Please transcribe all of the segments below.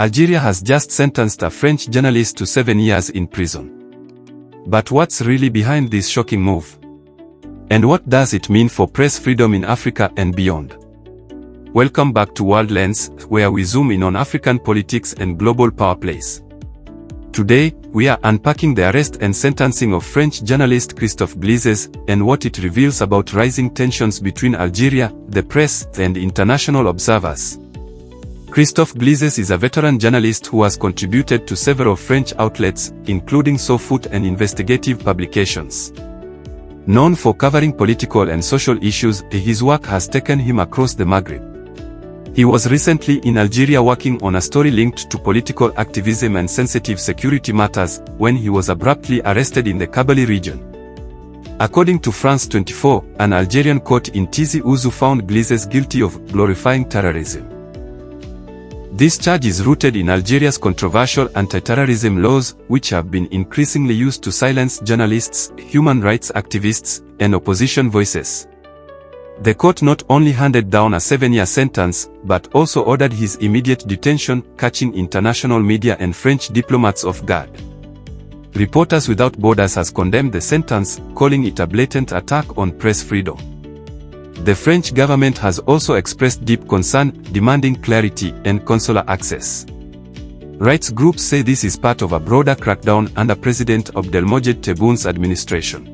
Algeria has just sentenced a French journalist to 7 years in prison. But what's really behind this shocking move? And what does it mean for press freedom in Africa and beyond? Welcome back to WorldLens, where we zoom in on African politics and global power plays. Today, we are unpacking the arrest and sentencing of French journalist Christophe Gleizes and what it reveals about rising tensions between Algeria, the press, and international observers. Christophe Gleizes is a veteran journalist who has contributed to several French outlets, including SoFoot and investigative publications. Known for covering political and social issues, his work has taken him across the Maghreb. He was recently in Algeria working on a story linked to political activism and sensitive security matters, when he was abruptly arrested in the Kabylie region. According to France 24, an Algerian court in Tizi Ouzou found Gleizes guilty of glorifying terrorism. This charge is rooted in Algeria's controversial anti-terrorism laws, which have been increasingly used to silence journalists, human rights activists, and opposition voices. The court not only handed down a 7-year sentence, but also ordered his immediate detention, catching international media and French diplomats off guard. Reporters Without Borders has condemned the sentence, calling it a blatant attack on press freedom. The French government has also expressed deep concern, demanding clarity and consular access. Rights groups say this is part of a broader crackdown under President Abdelmojed Tebboun's administration.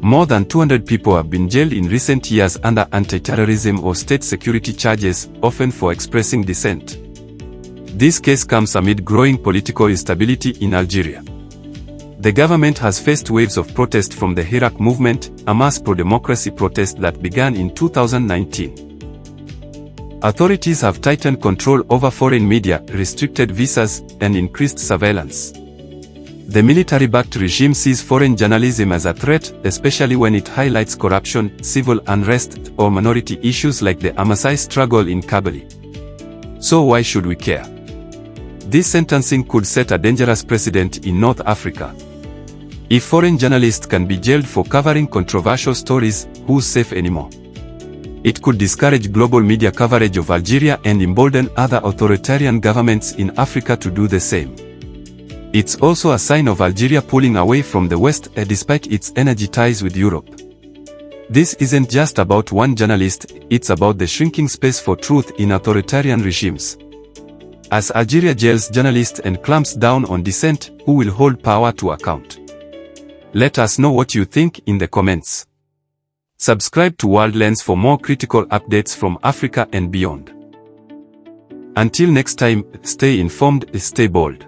More than 200 people have been jailed in recent years under anti-terrorism or state security charges, often for expressing dissent. This case comes amid growing political instability in Algeria. The government has faced waves of protest from the Hirak movement, a mass pro-democracy protest that began in 2019. Authorities have tightened control over foreign media, restricted visas, and increased surveillance. The military-backed regime sees foreign journalism as a threat, especially when it highlights corruption, civil unrest, or minority issues like the Amasai struggle in Kabylie. So why should we care? This sentencing could set a dangerous precedent in North Africa. If foreign journalists can be jailed for covering controversial stories, who's safe anymore? It could discourage global media coverage of Algeria and embolden other authoritarian governments in Africa to do the same. It's also a sign of Algeria pulling away from the West, despite its energy ties with Europe. This isn't just about one journalist, it's about the shrinking space for truth in authoritarian regimes. As Algeria jails journalists and clamps down on dissent, who will hold power to account? Let us know what you think in the comments. Subscribe to WorldLens for more critical updates from Africa and beyond. Until next time, stay informed, stay bold.